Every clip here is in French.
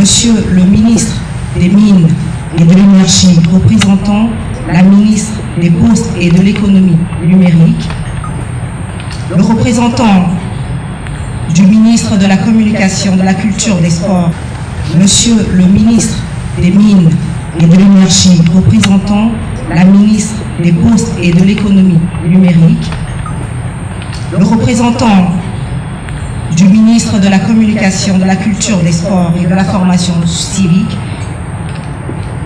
Monsieur le ministre des Mines et de l'Énergie, représentant la ministre des Postes et de l'Économie numérique, le représentant du ministre de la Communication, de la Culture, des Sports, Monsieur le ministre des Mines et de l'Énergie, représentant la ministre des Postes et de l'Économie numérique, le représentant du ministre de la Communication, de la Culture, des Sports et de la Formation civique,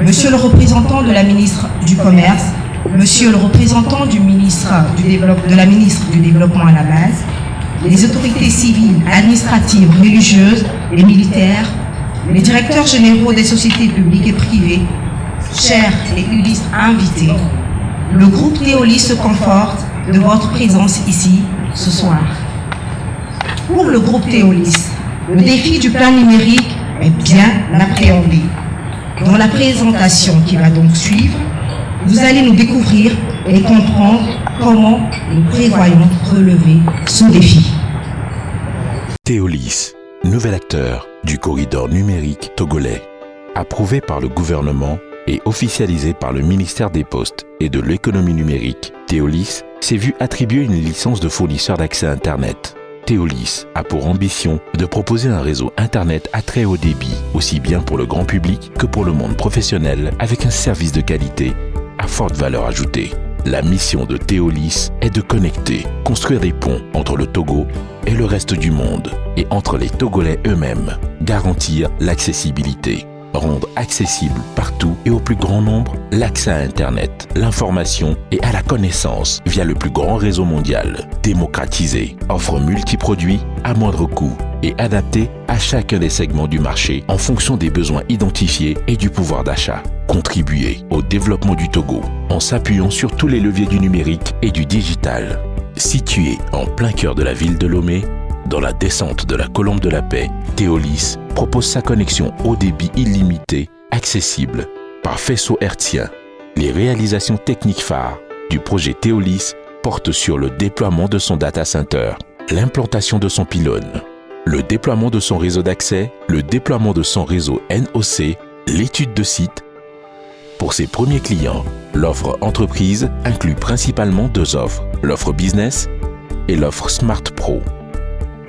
Monsieur le représentant de la ministre du Commerce, Monsieur le représentant du ministre de la ministre du Développement à la base, les autorités civiles, administratives, religieuses et militaires, les directeurs généraux des sociétés publiques et privées, chers et illustres invités, le groupe Théolis se conforte de votre présence ici ce soir. Pour le groupe Théolis, le défi du plan numérique est bien appréhendé. Dans la présentation qui va donc suivre, vous allez nous découvrir et comprendre comment nous prévoyons relever ce défi. Théolis, nouvel acteur du corridor numérique togolais, approuvé par le gouvernement et officialisé par le ministère des Postes et de l'Économie numérique, Théolis s'est vu attribuer une licence de fournisseur d'accès Internet. Théolis a pour ambition de proposer un réseau Internet à très haut débit, aussi bien pour le grand public que pour le monde professionnel, avec un service de qualité à forte valeur ajoutée. La mission de Théolis est de connecter, construire des ponts entre le Togo et le reste du monde, et entre les Togolais eux-mêmes, garantir l'accessibilité, rendre accessible partout et au plus grand nombre l'accès à Internet, l'information et à la connaissance via le plus grand réseau mondial, démocratiser, offre multiproduits à moindre coût et adapté à chacun des segments du marché en fonction des besoins identifiés et du pouvoir d'achat. Contribuer au développement du Togo en s'appuyant sur tous les leviers du numérique et du digital. Situé en plein cœur de la ville de Lomé, dans la descente de la Colombe de la Paix, Théolis propose sa connexion haut débit illimité, accessible par faisceau hertzien. Les réalisations techniques phares du projet Théolis portent sur le déploiement de son data center, l'implantation de son pylône, le déploiement de son réseau d'accès, le déploiement de son réseau NOC, l'étude de site. Pour ses premiers clients, l'offre entreprise inclut principalement deux offres, l'offre business et l'offre Smart Pro.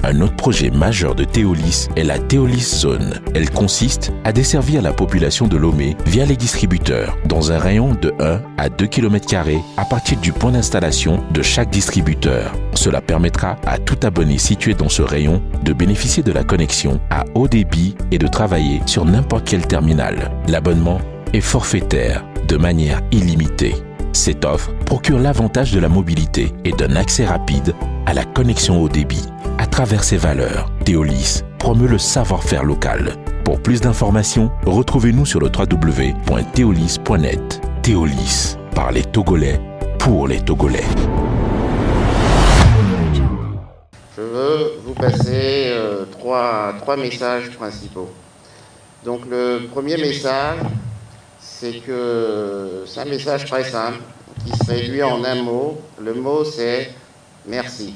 Un autre projet majeur de Théolis est la Théolis Zone. Elle consiste à desservir la population de Lomé via les distributeurs dans un rayon de 1 à 2 km² à partir du point d'installation de chaque distributeur. Cela permettra à tout abonné situé dans ce rayon de bénéficier de la connexion à haut débit et de travailler sur n'importe quel terminal. L'abonnement est forfaitaire de manière illimitée. Cette offre procure l'avantage de la mobilité et d'un accès rapide à la connexion haut débit. À travers ses valeurs, Théolis promeut le savoir-faire local. Pour plus d'informations, retrouvez-nous sur le www.théolis.net. Théolis, par les Togolais, pour les Togolais. Je veux vous passer trois messages principaux. Donc le premier message, c'est un message très simple qui se réduit en un mot. Le mot, c'est merci.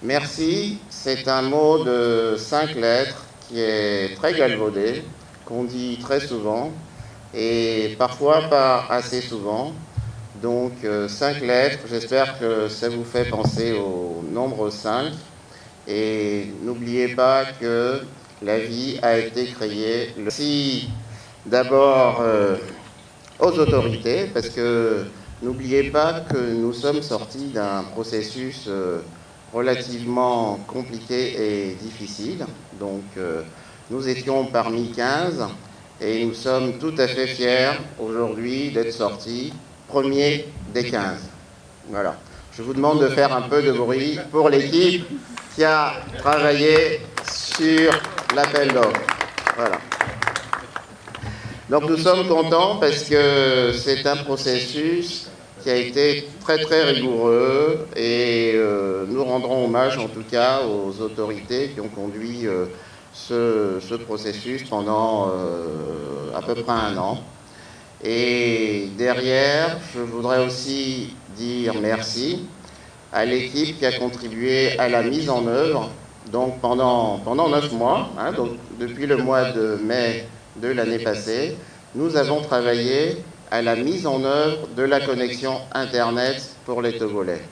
Merci, c'est un mot de 5 lettres qui est très galvaudé, qu'on dit très souvent et parfois pas assez souvent. Donc 5 lettres, j'espère que ça vous fait penser au nombre 5. Et n'oubliez pas que la vie a été créée. Merci d'abord aux autorités, parce que n'oubliez pas que nous sommes sortis d'un processus relativement compliqué et difficile. Donc nous étions parmi 15 et nous sommes tout à fait fiers aujourd'hui d'être sortis premier des 15. Voilà. Je vous demande de faire un peu de bruit pour l'équipe qui a travaillé sur l'appel d'offres. Voilà. Donc nous sommes contents parce que c'est un processus qui a été très très rigoureux et nous rendrons hommage en tout cas aux autorités qui ont conduit ce processus pendant à peu près 1 an. Et derrière, je voudrais aussi dire merci à l'équipe qui a contribué à la mise en œuvre Donc pendant 9 mois, hein, donc depuis le mois de mai de l'année passée, nous avons travaillé à la mise en œuvre de la connexion Internet pour les Togolais.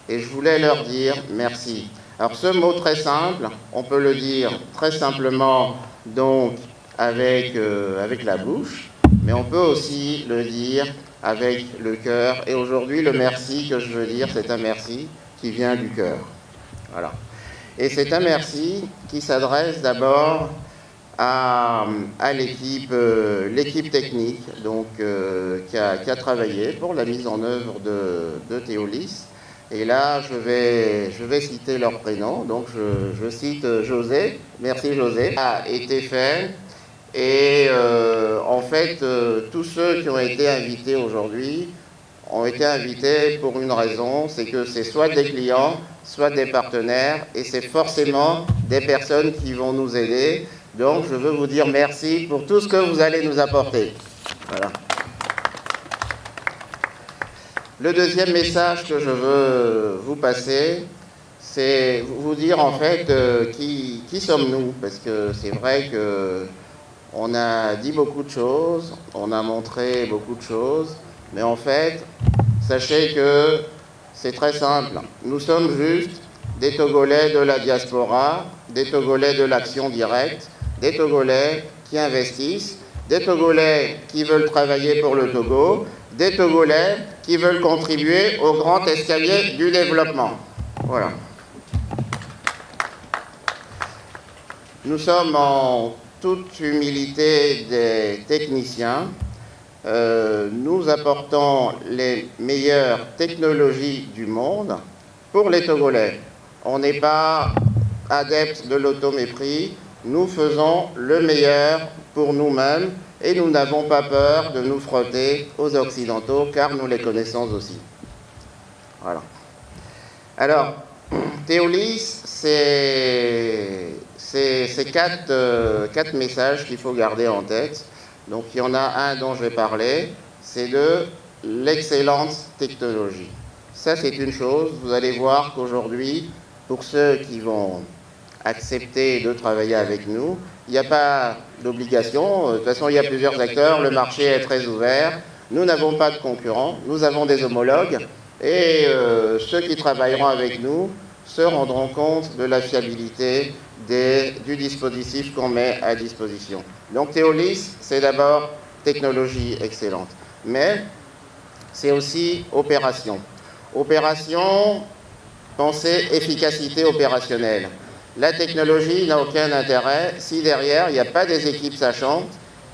Et je voulais leur dire merci. Alors ce mot très simple, on peut le dire très simplement donc avec la bouche, mais on peut aussi le dire avec le cœur. Et aujourd'hui, le merci que je veux dire, c'est un merci qui vient du cœur. Voilà. Et c'est un merci qui s'adresse d'abord à l'équipe technique donc, qui a travaillé pour la mise en œuvre de Théolis. Et là, je vais citer leur prénom. Donc, je cite José. Merci José. A été fait. Et en fait, tous ceux qui ont été invités aujourd'hui ont été invités pour une raison, c'est que c'est soit des clients, soit des partenaires, et c'est forcément des personnes qui vont nous aider. Donc, je veux vous dire merci pour tout ce que vous allez nous apporter. Voilà. Le deuxième message que je veux vous passer, c'est vous dire en fait qui sommes-nous, parce que c'est vrai qu'on a dit beaucoup de choses, on a montré beaucoup de choses, mais en fait, sachez que c'est très simple. Nous sommes juste des Togolais de la diaspora, des Togolais de l'action directe, des Togolais qui investissent, des Togolais qui veulent travailler pour le Togo, des Togolais qui veulent contribuer au grand escalier du développement. Voilà. Nous sommes en toute humilité des techniciens. Nous apportons les meilleures technologies du monde pour les Togolais. On n'est pas adeptes de l'automépris. Nous faisons le meilleur pour nous-mêmes et nous n'avons pas peur de nous frotter aux Occidentaux car nous les connaissons aussi. Voilà. Alors, Théolis, c'est quatre messages qu'il faut garder en tête. Donc, il y en a un dont je vais parler, c'est de l'excellente technologie. Ça, c'est une chose. Vous allez voir qu'aujourd'hui, pour ceux qui vont accepter de travailler avec nous, il n'y a pas d'obligation. De toute façon, il y a plusieurs acteurs. Le marché est très ouvert. Nous n'avons pas de concurrents. Nous avons des homologues. Et ceux qui travailleront avec nous se rendront compte de la fiabilité du dispositif qu'on met à disposition. Donc Théolis, c'est d'abord technologie excellente. Mais c'est aussi opération. Opération, pensée, efficacité opérationnelle. La technologie n'a aucun intérêt si derrière, il n'y a pas des équipes sachantes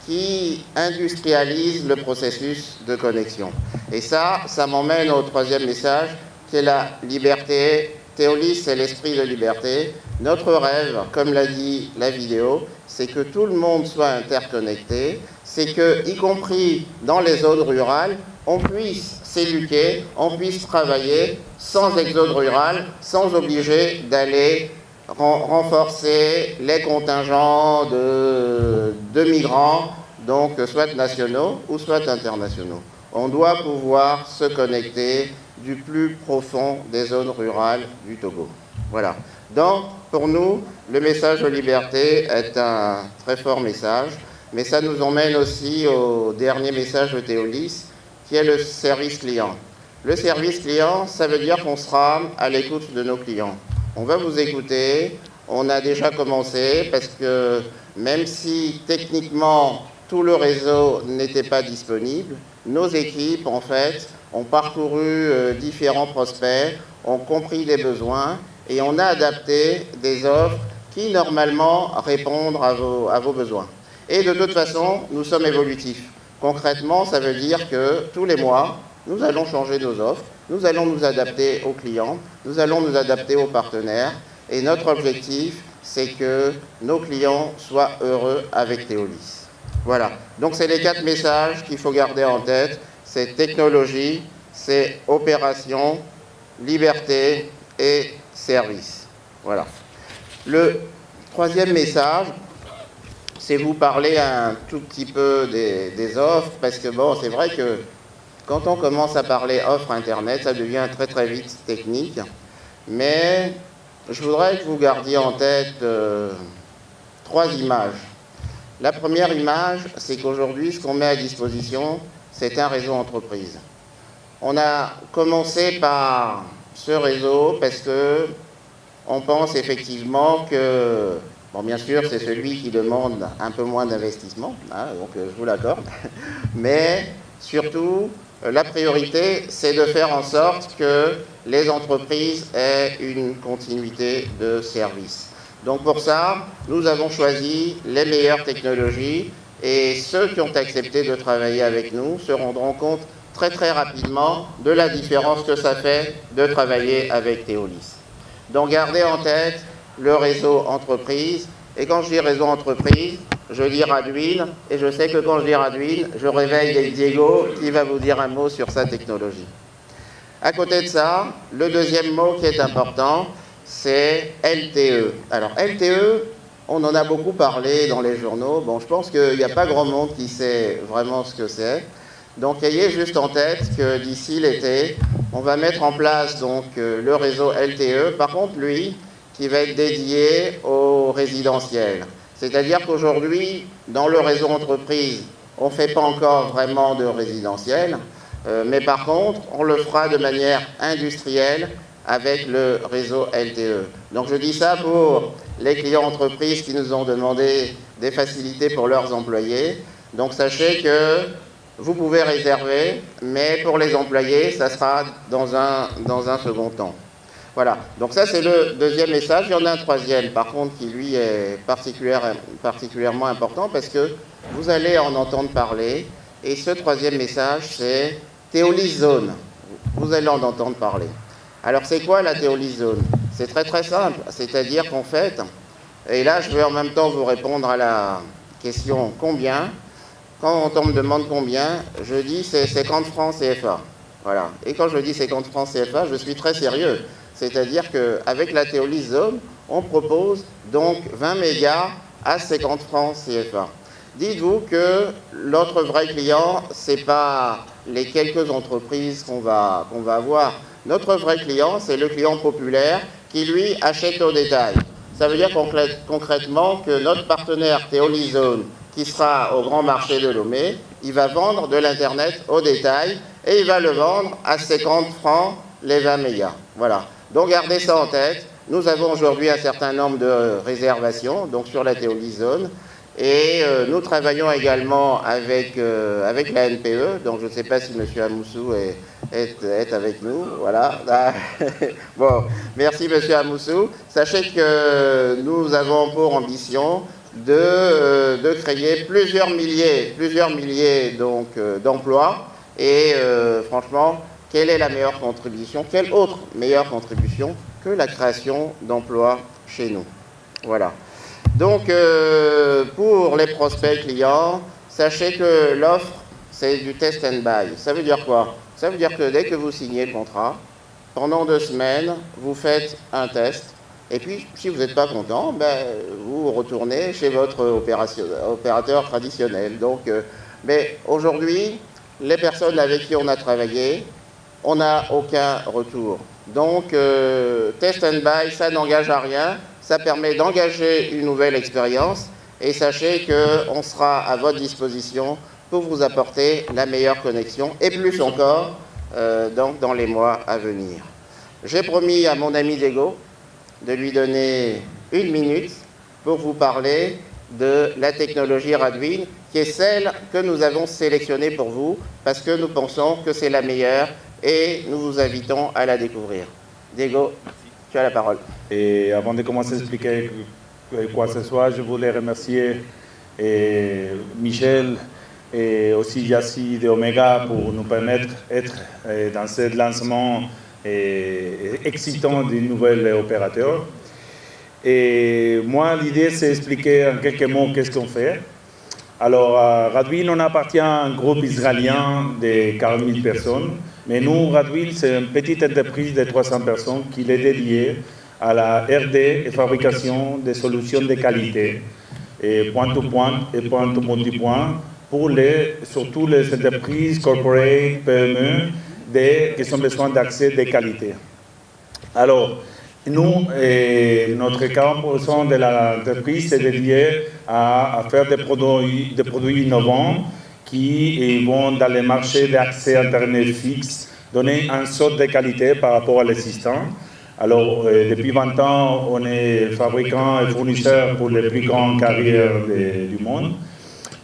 qui industrialisent le processus de connexion. Et ça m'emmène au troisième message, qui est la liberté. Théolis, c'est l'esprit de liberté. Notre rêve, comme l'a dit la vidéo, c'est que tout le monde soit interconnecté, c'est que, y compris dans les zones rurales, on puisse s'éduquer, on puisse travailler sans exode rural, sans obliger d'aller renforcer les contingents de migrants, donc soit nationaux ou soit internationaux. On doit pouvoir se connecter du plus profond des zones rurales du Togo. Voilà. Donc, pour nous, le message de liberté est un très fort message, mais ça nous emmène aussi au dernier message de Théolis, qui est le service client. Le service client, ça veut dire qu'on sera à l'écoute de nos clients. On va vous écouter, on a déjà commencé, parce que même si techniquement tout le réseau n'était pas disponible, nos équipes, en fait, ont parcouru différents prospects, ont compris des besoins et on a adapté des offres qui, normalement, répondent à vos besoins. Et de toute façon, nous sommes évolutifs. Concrètement, ça veut dire que tous les mois, nous allons changer nos offres, nous allons nous adapter aux clients, nous allons nous adapter aux partenaires et notre objectif, c'est que nos clients soient heureux avec Théolis. Voilà, donc c'est les 4 messages qu'il faut garder en tête. C'est technologie, c'est opération, liberté et service. Voilà. Le troisième message, c'est vous parler un tout petit peu des offres, parce que bon, c'est vrai que quand on commence à parler offre Internet, ça devient très très vite technique, mais je voudrais que vous gardiez en tête 3 images. La première image, c'est qu'aujourd'hui, ce qu'on met à disposition, c'est un réseau entreprise. On a commencé par ce réseau parce que on pense effectivement que, bon, bien sûr, c'est celui qui demande un peu moins d'investissement, hein, donc je vous l'accorde, mais surtout, la priorité, c'est de faire en sorte que les entreprises aient une continuité de service. Donc pour ça, nous avons choisi les meilleures technologies et ceux qui ont accepté de travailler avec nous se rendront compte très très rapidement de la différence que ça fait de travailler avec Théolis. Donc gardez en tête le réseau entreprise, et quand je dis réseau entreprise, je dis Radwin, et je sais que quand je dis Radwin, je réveille Diego qui va vous dire un mot sur sa technologie. À côté de ça, le deuxième mot qui est important, c'est LTE. Alors LTE, on en a beaucoup parlé dans les journaux. Bon, je pense qu'il n'y a pas grand monde qui sait vraiment ce que c'est. Donc ayez juste en tête que d'ici l'été, on va mettre en place donc le réseau LTE. Par contre, lui, qui va être dédié au résidentiel. C'est-à-dire qu'aujourd'hui, dans le réseau entreprise, on ne fait pas encore vraiment de résidentiel, mais par contre, on le fera de manière industrielle avec le réseau LTE. Donc je dis ça pour les clients entreprises qui nous ont demandé des facilités pour leurs employés. Donc sachez que vous pouvez réserver, mais pour les employés, ça sera dans un second temps. Voilà, donc ça c'est le deuxième message. Il y en a un troisième, par contre, qui lui est particulièrement important parce que vous allez en entendre parler. Et ce troisième message, c'est Théolis Zone. Vous allez en entendre parler. Alors c'est quoi la Théolis Zone? C'est très très simple, c'est-à-dire qu'en fait, et là je vais en même temps vous répondre à la question combien. Quand on me demande combien, je dis c'est 50 francs CFA. Voilà. Et quand je dis 50 francs CFA, je suis très sérieux. C'est-à-dire qu'avec la Théolis Zone, on propose donc 20 mégas à 50 francs CFA. Dites-vous que notre vrai client, ce n'est pas les quelques entreprises qu'on va avoir. Notre vrai client, c'est le client populaire qui, lui, achète au détail. Ça veut dire concrètement que notre partenaire Théolis Zone, qui sera au grand marché de Lomé, il va vendre de l'Internet au détail et il va le vendre à 50 francs les 20 mégas. Voilà. Donc gardez ça en tête. Nous avons aujourd'hui un certain nombre de réservations donc sur la Théolis Zone. Et nous travaillons également avec la NPE, donc je ne sais pas si M. Amoussou est avec nous, voilà. Bon, merci M. Amoussou. Sachez que nous avons pour ambition de créer plusieurs milliers donc d'emplois. Et franchement, quelle est la meilleure contribution, quelle autre meilleure contribution que la création d'emplois chez nous? Voilà. Donc, pour les prospects clients, sachez que l'offre, c'est du test and buy. Ça veut dire quoi? Ça veut dire que dès que vous signez le contrat, pendant 2 semaines, vous faites un test. Et puis, si vous n'êtes pas content, vous retournez chez votre opérateur traditionnel. Donc, mais aujourd'hui, les personnes avec qui on a travaillé, on n'a aucun retour. Donc, test and buy, ça n'engage à rien. Ça permet d'engager une nouvelle expérience et sachez qu'on sera à votre disposition pour vous apporter la meilleure connexion et plus encore donc dans les mois à venir. J'ai promis à mon ami Diego de lui donner 1 minute pour vous parler de la technologie Radwin qui est celle que nous avons sélectionnée pour vous parce que nous pensons que c'est la meilleure et nous vous invitons à la découvrir. Diego, tu as la parole. Et avant de commencer à expliquer quoi que ce soit, je voulais remercier Michel et aussi Yassi de Omega pour nous permettre d'être dans ce lancement excitant du nouvel opérateur. Et moi, l'idée, c'est d'expliquer en quelques mots qu'est-ce qu'on fait. Alors, Radwin, on appartient à un groupe israélien de 40 000 personnes. Mais nous, Radwin, c'est une petite entreprise de 300 personnes qui est dédiée à la R&D et fabrication de solutions de qualité, et point-to-point et point-to-multipoint, pour surtout les entreprises, corporate, PME, qui ont besoin d'accès de qualité. Alors, nous, notre 40% de l'entreprise est dédié à faire des produits innovants qui vont dans les marchés d'accès Internet fixe, donner un saut de qualité par rapport à l'existant. Alors, depuis 20 ans, on est fabricant et fournisseur pour les plus grandes carrières du monde.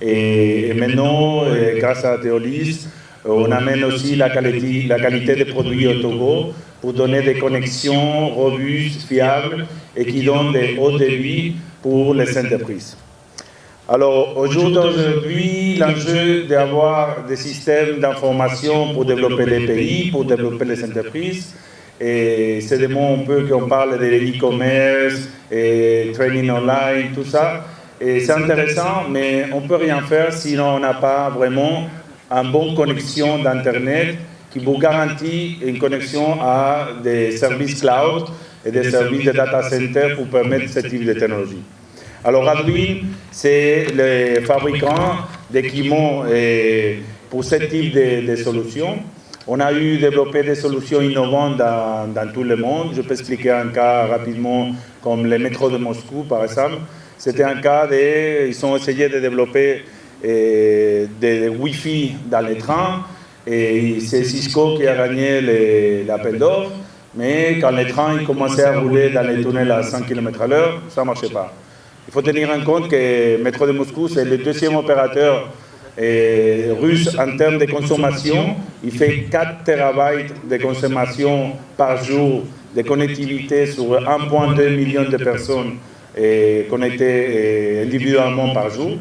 Et maintenant, grâce à Teolis, on amène aussi la qualité des produits au Togo pour donner des connexions robustes, fiables et qui donnent des hauts débits pour les entreprises. Alors, aujourd'hui, l'enjeu d'avoir des systèmes d'information pour développer les pays, pour développer les entreprises, et c'est des mots un peu qu'on parle de l'e-commerce, training online, tout ça. Et c'est intéressant, mais on ne peut rien faire si on n'a pas vraiment une bonne connexion d'Internet qui vous garantit une connexion à des services cloud et des services de data center pour permettre ce type de technologie. Alors, Radwin, c'est le fabricant d'équipements pour ce type de solutions. On a développé des solutions innovantes dans tout le monde. Je peux expliquer un cas rapidement, comme le métro de Moscou, par exemple. C'était un cas ils ont essayé de développer des Wi-Fi dans les trains. Et c'est Cisco qui a gagné l'appel d'offres. Mais quand les trains commençaient à rouler dans les tunnels à 100 km/h, ça ne marchait pas. Il faut tenir en compte que le métro de Moscou, c'est le deuxième opérateur russe en termes de consommation. Il fait 4 terabytes de consommation par jour de connectivité sur 1,2 million de personnes connectées individuellement par jour.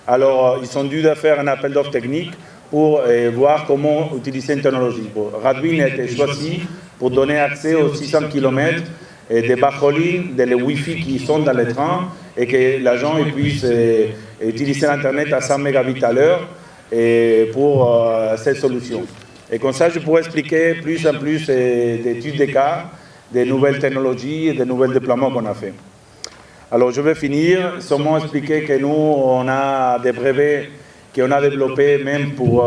Alors, ils ont dû faire un appel d'offres technique pour voir comment utiliser une technologie. Radwin a été choisi pour donner accès aux 600 km des backhauling, des Wi-Fi qui sont dans les trains et que l'agent puisse utiliser l'Internet à 100 mégabits à l'heure pour cette solution. Et comme ça, je pourrais expliquer plus en plus d'études de cas, des nouvelles technologies et des nouveaux déploiements qu'on a fait. Alors, je vais finir seulement expliquer que nous, on a des brevets qu'on a développés même pour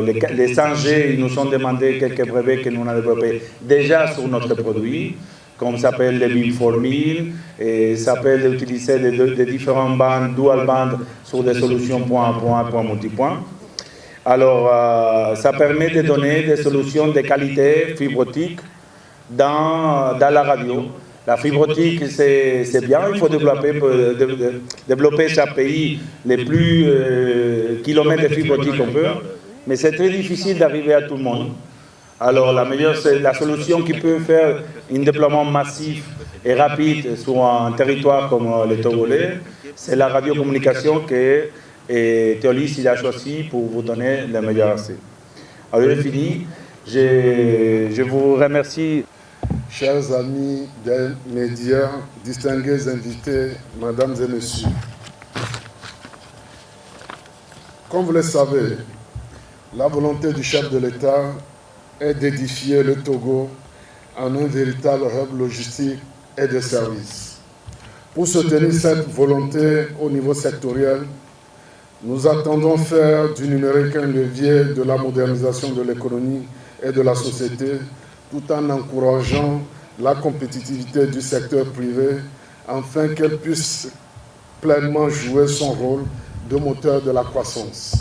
les 5G. Ils nous ont demandé quelques brevets que nous on a développés déjà sur notre produit, comme ça s'appelle le BIM4000, et ça s'appelle d'utiliser des différentes bandes, dual bandes, sur des solutions point à point, point multipoint. Alors, ça permet de donner des solutions de qualité fibre optique dans la radio. La fibre optique, c'est bien, il faut développer chaque pays les plus kilomètres de fibre optique qu'on peut, mais c'est très difficile d'arriver à tout le monde. Alors la solution qui peut faire un déploiement massif et rapide sur un territoire comme le Togolais, c'est la radiocommunication que Teolis a choisi pour vous donner le meilleur accès. Alors j'ai fini, je vous remercie. Chers amis des médias, distingués invités, mesdames et messieurs, comme vous le savez, la volonté du chef de l'État est d'édifier le Togo en un véritable hub logistique et de services. Pour soutenir cette volonté au niveau sectoriel, nous attendons faire du numérique un levier de la modernisation de l'économie et de la société, tout en encourageant la compétitivité du secteur privé, afin qu'elle puisse pleinement jouer son rôle de moteur de la croissance.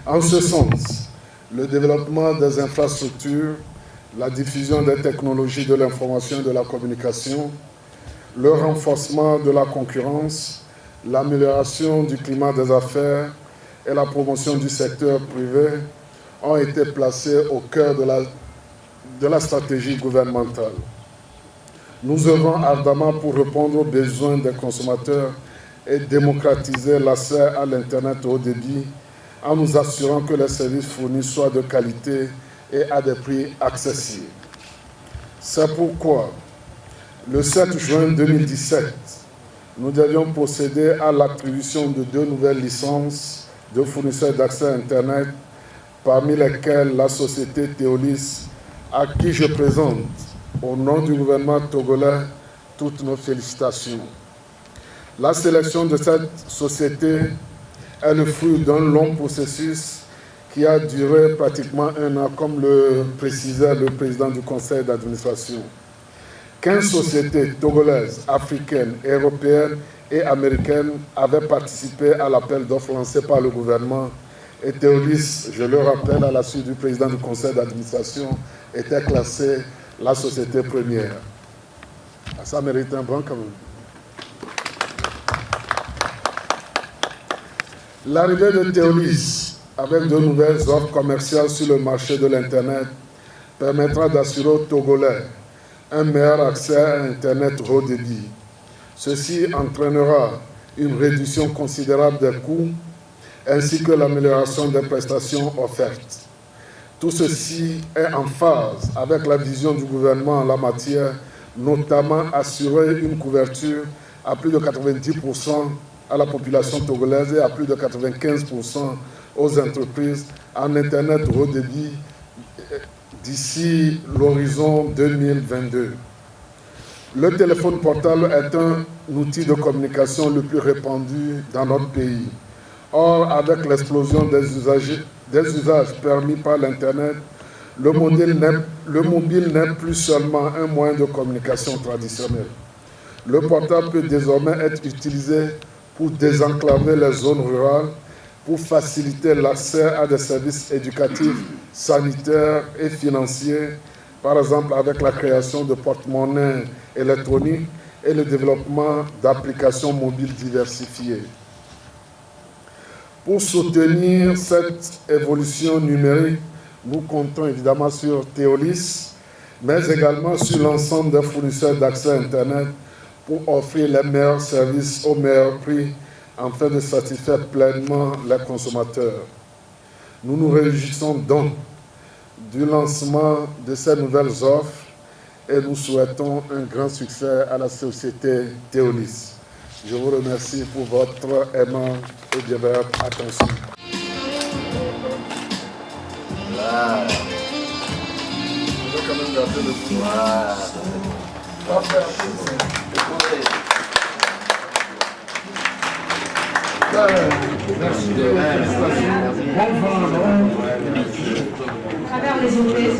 En ce sens, le développement des infrastructures, la diffusion des technologies de l'information et de la communication, le renforcement de la concurrence, l'amélioration du climat des affaires et la promotion du secteur privé ont été placés au cœur de la stratégie gouvernementale. Nous œuvrons ardemment pour répondre aux besoins des consommateurs et démocratiser l'accès à l'Internet haut débit en nous assurant que les services fournis soient de qualité et à des prix accessibles. C'est pourquoi, le 7 juin 2017, nous devions procéder à l'attribution de 2 nouvelles licences de fournisseurs d'accès à Internet, parmi lesquelles la société Teolis, à qui je présente, au nom du gouvernement togolais, toutes nos félicitations. La sélection de cette société est le fruit d'un long processus qui a duré pratiquement 1 an, comme le précisait le président du conseil d'administration. 15 sociétés togolaises, africaines, européennes et américaines avaient participé à l'appel d'offres lancé par le gouvernement. Et Théolis, je le rappelle, à la suite du président du conseil d'administration, était classée la société première. Ça mérite un bon quand même. L'arrivée de Théolis, avec de nouvelles offres commerciales sur le marché de l'Internet, permettra d'assurer aux Togolais un meilleur accès à Internet haut débit. Ceci entraînera une réduction considérable des coûts ainsi que l'amélioration des prestations offertes. Tout ceci est en phase avec la vision du gouvernement en la matière, notamment assurer une couverture à plus de 90% à la population togolaise et à plus de 95% aux entreprises en Internet haut débit d'ici l'horizon 2022. Le téléphone portable est un outil de communication le plus répandu dans notre pays. Or, avec l'explosion des usages permis par l'Internet, le mobile n'est plus seulement un moyen de communication traditionnel. Le portable peut désormais être utilisé pour désenclaver les zones rurales, pour faciliter l'accès à des services éducatifs, sanitaires et financiers, par exemple avec la création de porte-monnaies électroniques et le développement d'applications mobiles diversifiées. Pour soutenir cette évolution numérique, nous comptons évidemment sur Théolis, mais également sur l'ensemble des fournisseurs d'accès à Internet pour offrir les meilleurs services au meilleur prix afin de satisfaire pleinement les consommateurs. Nous nous réjouissons donc du lancement de ces nouvelles offres et nous souhaitons un grand succès à la société Théolis. Je vous remercie pour votre aimante et bienveillante attention. Voilà. Je vais quand même garder le tour. Voilà. Merci de félicitations. À travers les hôtesses,